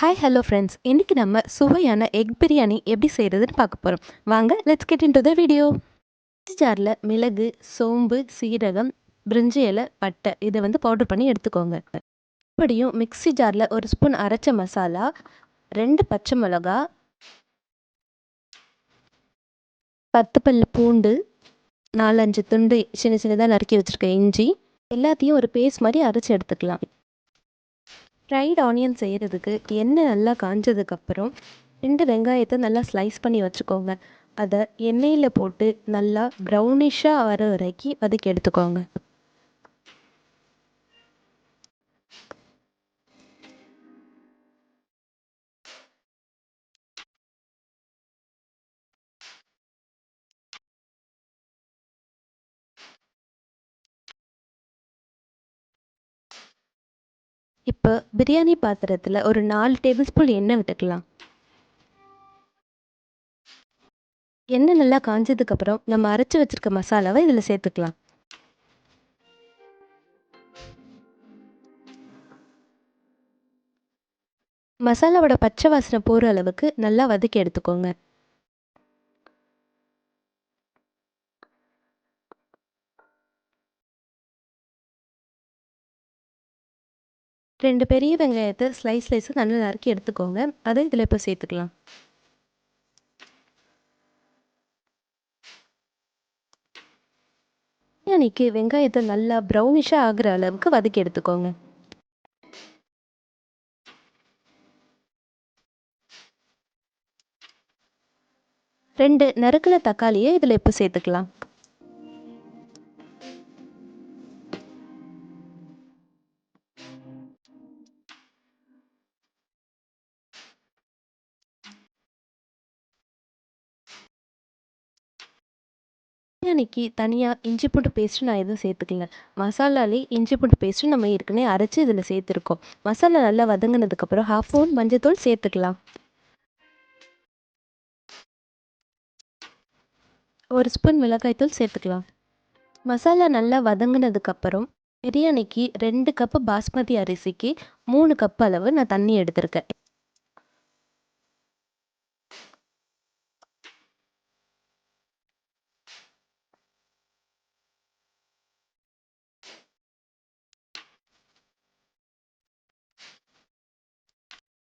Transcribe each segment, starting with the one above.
Hi hello friends, இன்றைக்கி நம்ம சுவையான எக் பிரியாணி எப்படி செய்கிறதுன்னு பார்க்க போகிறோம். வாங்க let's get into the video. ஜாரில் மிளகு, சோம்பு, சீரகம், பிரிஞ்சி இலை, பட்டை இதை பவுடர் பண்ணி எடுத்துக்கோங்க. அப்படியும் மிக்ஸி ஜாரில் ஒரு ஸ்பூன் அரைச்ச மசாலா, 2 பச்சை மிளகா, 10 பல் பூண்டு, 4-5 துண்டு சின்ன சின்னதாக நறுக்கி வச்சுருக்க இஞ்சி எல்லாத்தையும் ஒரு பேஸ்ட் மாதிரி அரைச்சி எடுத்துக்கலாம். ஃப்ரைட் ஆனியன் செய்கிறதுக்கு எண்ணெய் நல்லா காஞ்சதுக்கப்புறம் 2 வெங்காயத்தை நல்லா ஸ்லைஸ் பண்ணி வச்சுக்கோங்க. அதை எண்ணெயில் போட்டு நல்லா ப்ரௌனிஷாக வர வரைக்கும் வதக்கி எடுத்துக்கோங்க. இப்போ பிரியாணி பாத்திரத்தில் ஒரு 4 டேபிள் ஸ்பூன் எண்ணெய் விட்டுக்கலாம். எண்ணெய் நல்லா காஞ்சதுக்கப்புறம் நம்ம அரைச்சி வச்சுருக்க மசாலாவை இதில் சேர்த்துக்கலாம். மசாலாவோட பச்சை வாசனை போகிற அளவுக்கு நல்லா வதக்கி எடுத்துக்கோங்க. ரெண்டு பெரிய வெங்காயத்தை ஸ்லைஸாக நல்லா நறுக்கி எடுத்துக்கோங்க. அதை இதில் இப்போ சேர்த்துக்கலாம். பிரியாணிக்கு வெங்காயத்தை நல்லா ப்ரௌனிஷாக ஆகிற அளவுக்கு வதக்கி எடுத்துக்கோங்க. ரெண்டு நறுக்கின தக்காளியை இதில் இப்போ சேர்த்துக்கலாம். பிரியாணிக்கு தனியாக இஞ்சி பூண்டு பேஸ்ட்டு நான் எதுவும் சேர்த்துக்கல. மசாலாலே இஞ்சி பூண்டு பேஸ்ட்டு நம்ம ஏற்கனவே அரைச்சி இதில் சேர்த்துருக்கோம். மசாலா நல்லா வதங்கினதுக்கப்புறம் 1/2 ஸ்பூன் மஞ்சத்தூள் சேர்த்துக்கலாம். 1 ஸ்பூன் மிளகாய்த்தூள் சேர்த்துக்கலாம். மசாலா நல்லா வதங்கினதுக்கப்புறம் பிரியாணிக்கு 2 கப்பு பாஸ்மதி அரிசிக்கு 3 கப் அளவு நான் தண்ணி எடுத்திருக்கேன்.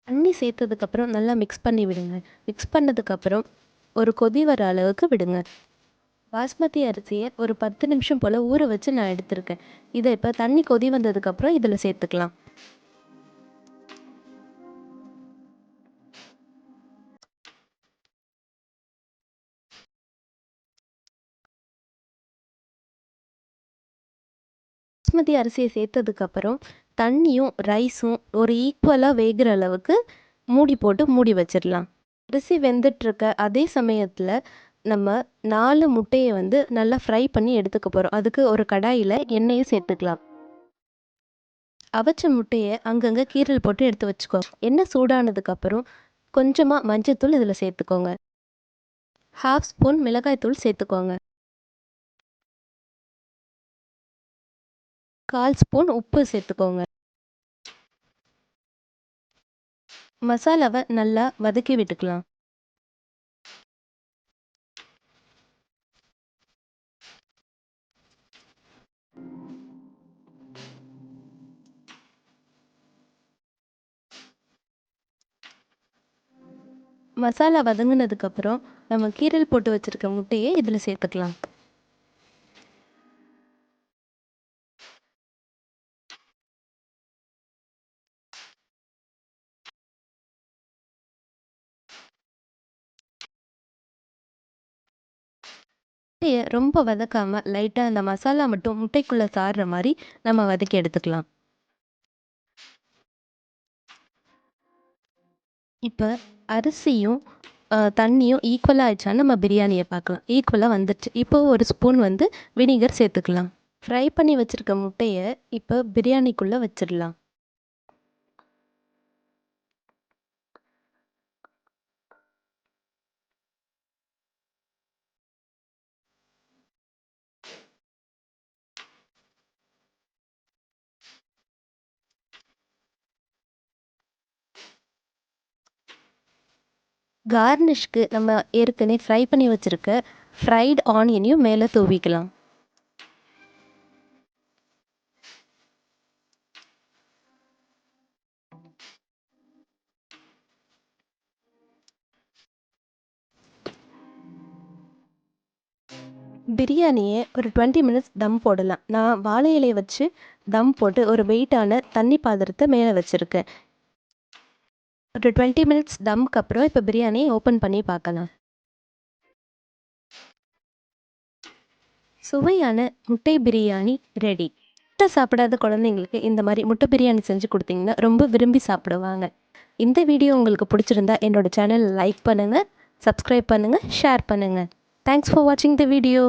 தண்ணி சேர்த்ததுக்கப்புறம் நல்லா மிக்ஸ் பண்ணி விடுங்க. மிக்ஸ் பண்ணதுக்கப்புறம் ஒரு கொதி வர அளவுக்கு விடுங்க. பாஸ்மதி அரிசியை ஒரு 10 நிமிஷம் போல் ஊற வச்சு நான் எடுத்திருக்கேன். இதை இப்போ தண்ணி கொதி வந்ததுக்கப்புறம் இதில் சேர்த்துக்கலாம். பாஸ்மதி அரிசியை சேர்த்ததுக்கப்புறம் தண்ணியும் ரைஸும் ஒரு ஈக்குவலாக வேகிற அளவுக்கு மூடி வச்சிடலாம். அரிசி வெந்துட்டுருக்க அதே சமயத்தில் நம்ம 4 முட்டையை நல்லா ஃப்ரை பண்ணி எடுத்துக்க போகிறோம். அதுக்கு ஒரு கடாயில் எண்ணெயை சேர்த்துக்கலாம். அவிச்ச முட்டையை அங்கங்கே கீரல் போட்டு எடுத்து வச்சுக்கோங்க. எண்ணெய் சூடானதுக்கப்புறம் கொஞ்சமாக மஞ்சத்தூள் இதில் சேர்த்துக்கோங்க. 1/2 ஸ்பூன் மிளகாய்த்தூள் சேர்த்துக்கோங்க. 1/4 ஸ்பூன் உப்பு சேர்த்துக்கோங்க. மசாலாவை நல்லா வதக்கி விட்டுக்கலாம். மசாலா வதங்கினதுக்கப்புறம் நம்ம கீரல் போட்டு வச்சுருக்க முட்டையை இதில் சேர்த்துக்கலாம். முட்டையை ரொம்ப வதக்காமல் லைட்டாக அந்த மசாலா மட்டும் முட்டைக்குள்ளே சாறுற மாதிரி நம்ம வதக்கி எடுத்துக்கலாம். இப்போ அரிசியும் தண்ணியும் ஈக்குவலாக ஆயிடுச்சான்னு நம்ம பிரியாணியை பார்க்கலாம். ஈக்குவலாக வந்துடுச்சு. இப்போ ஒரு ஸ்பூன் வினிகர் சேர்த்துக்கலாம். ஃப்ரை பண்ணி வச்சுருக்க முட்டையை இப்போ பிரியாணிக்குள்ளே வச்சிடலாம். கார்னிஷ்க்கு நம்ம ஏற்கனவே ஃப்ரை பண்ணி வச்சுருக்க ஃப்ரைட் ஆனியனையும் மேலே தூவிக்கலாம். பிரியாணியை ஒரு 20 மினிட்ஸ் தம் போடலாம். நான் வாழை இலையை வச்சு தம் போட்டு ஒரு வெயிட்டான தண்ணி பாத்திரத்தை மேலே வச்சுருக்கேன். ஒரு 20 மினிட்ஸ் தம்க்கு அப்புறம் இப்போ பிரியாணியை ஓப்பன் பண்ணி பார்க்கலாம். சுவையான முட்டை பிரியாணி ரெடி. முட்டை சாப்பிடாத குழந்தைங்களுக்கு இந்த மாதிரி முட்டை பிரியாணி செஞ்சு கொடுத்தீங்கன்னா ரொம்ப விரும்பி சாப்பிடுவாங்க. இந்த வீடியோ உங்களுக்கு பிடிச்சிருந்தா என்னோட சேனல் லைக் பண்ணுங்கள், சப்ஸ்கிரைப் பண்ணுங்கள், ஷேர் பண்ணுங்கள். தேங்க்ஸ் ஃபார் வாட்சிங் த வீடியோ.